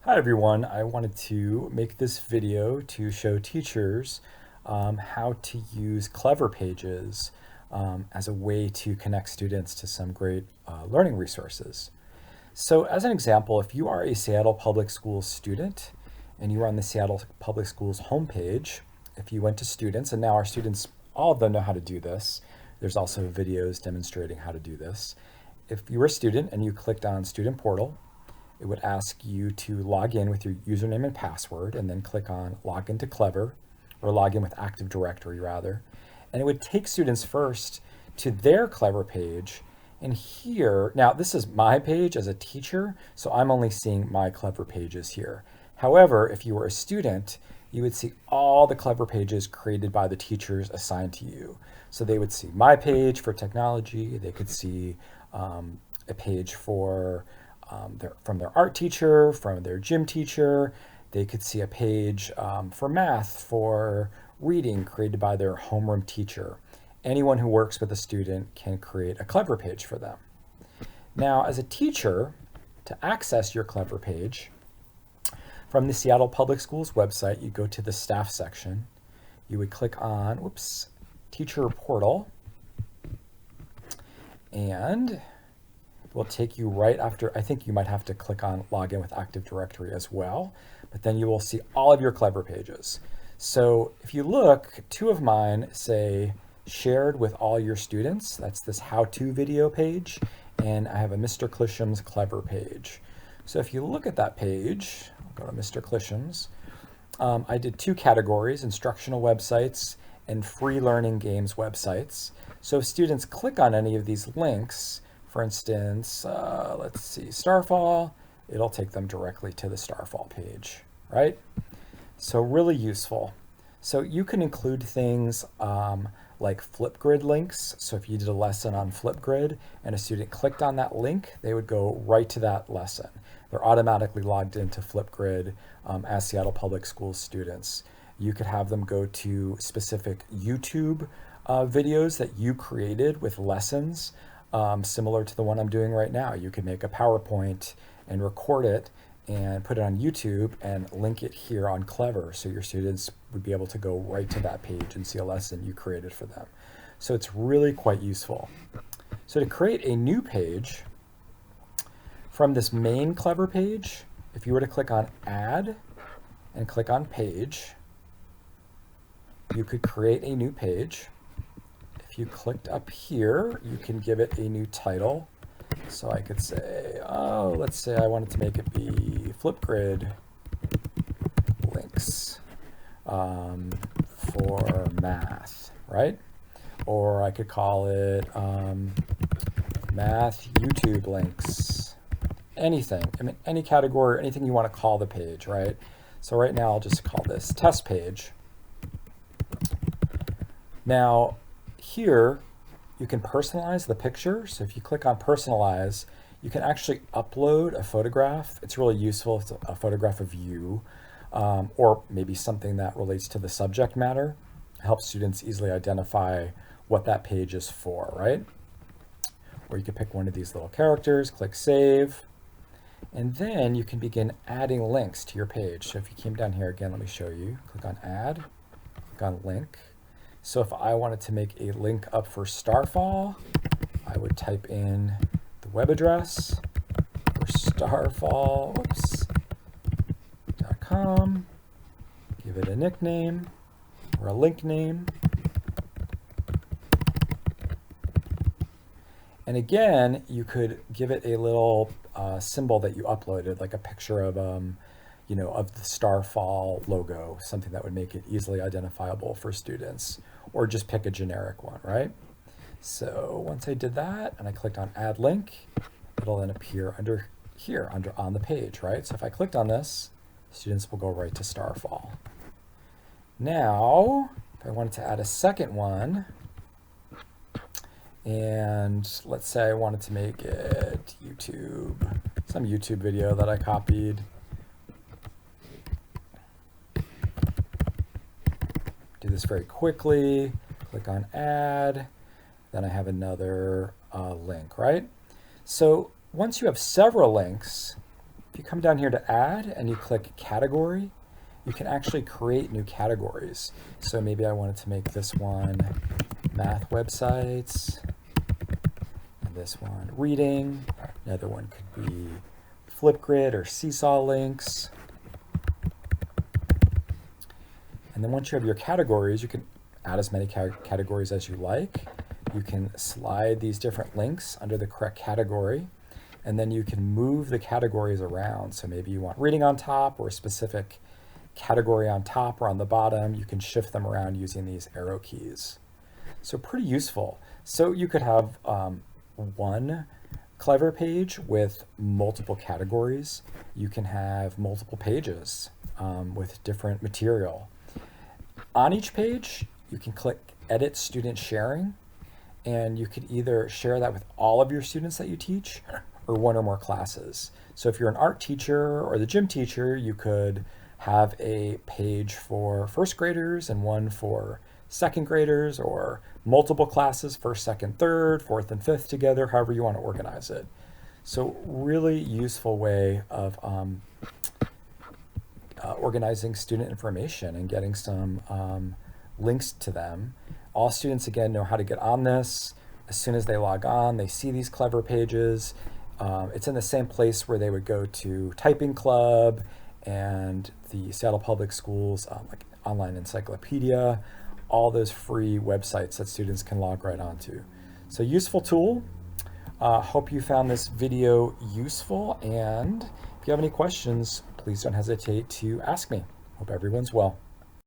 Hi everyone, I wanted to make this video to show teachers how to use Clever Pages as a way to connect students to some great learning resources. So as an example, if you are a Seattle Public Schools student and you are on the Seattle Public Schools homepage, if you went to students, and now our students, all of them know how to do this. There's also videos demonstrating how to do this. If you were a student and you clicked on Student Portal, it would ask you to log in with your username and password and then click on log into Clever, or log in with Active Directory rather. And it would take students first to their Clever page. And here, now this is my page as a teacher, so I'm only seeing my Clever pages here. However, if you were a student, you would see all the Clever pages created by the teachers assigned to you. So they would see my page for technology, they could see a page for from their art teacher, from their gym teacher. They could see a page for math, for reading created by their homeroom teacher. Anyone who works with a student can create a Clever page for them. Now, as a teacher, to access your Clever page, from the Seattle Public Schools website, you go to the staff section. You would click on, teacher portal, and will take you right after. I think you might have to click on login with Active Directory as well, but then you will see all of your Clever pages. So if you look, two of mine say shared with all your students. That's this how-to video page, and I have a Mr. Clisham's Clever page. So if you look at that page, I'll go to Mr. Clisham's. I did two categories, instructional websites and free learning games websites. So if students click on any of these links, for instance, let's see, Starfall, it'll take them directly to the Starfall page, right? So really useful. So you can include things like Flipgrid links. So if you did a lesson on Flipgrid and a student clicked on that link, they would go right to that lesson. They're automatically logged into Flipgrid as Seattle Public Schools students. You could have them go to specific YouTube videos that you created with lessons similar to the one I'm doing right now. You could make a PowerPoint and record it and put it on YouTube and link it here on Clever, so your students would be able to go right to that page and see a lesson you created for them. So it's really quite useful. So to create a new page from this main Clever page, if you were to click on Add and click on Page, you could create a new page. If you clicked up here, you can give it a new title. So I could say, let's say I wanted to make it be Flipgrid links for math, right? Or I could call it math YouTube links. Anything, I mean, any category, anything you want to call the page, right? So right now I'll just call this test page. Now, here, you can personalize the picture. So if you click on personalize, you can actually upload a photograph. It's really useful. It's a photograph of you, or maybe something that relates to the subject matter. It helps students easily identify what that page is for, right? Or you could pick one of these little characters, click save, and then you can begin adding links to your page. So if you came down here again, let me show you. Click on add, click on link. So if I wanted to make a link up for Starfall, I would type in the web address for starfall.com, give it a nickname or a link name. And again, you could give it a little symbol that you uploaded, like a picture of of the Starfall logo, something that would make it easily identifiable for students, or just pick a generic one, right? So once I did that and I clicked on add link, it'll then appear under here, on the page, right? So if I clicked on this, students will go right to Starfall. Now, if I wanted to add a second one, and let's say I wanted to make it YouTube, some YouTube video that I copied. Do this very quickly, click on add, then I have another link, right? So once you have several links, If you come down here to add and you click category, you can actually create new categories. So maybe I wanted to make this one math websites, and this one reading. Another one could be Flipgrid or Seesaw links. And then once you have your categories, you can add as many categories as you like. You can slide these different links under the correct category, and then you can move the categories around. So maybe you want reading on top or a specific category on top or on the bottom. You can shift them around using these arrow keys. So pretty useful. So you could have one Clever page with multiple categories. You can have multiple pages with different material. On each page, you can click Edit Student Sharing, and you could either share that with all of your students that you teach or one or more classes. So if you're an art teacher or the gym teacher, you could have a page for first graders and one for second graders, or multiple classes, first, second, third, fourth, and fifth together, however you want to organize it. So really useful way of organizing student information and getting some links to them. All students, again, know how to get on this. As soon as they log on, they see these Clever pages. It's in the same place where they would go to Typing Club and the Seattle Public Schools like online encyclopedia, all those free websites that students can log right onto. So useful tool. Hope you found this video useful, and if you have any questions, please don't hesitate to ask me. Hope everyone's well.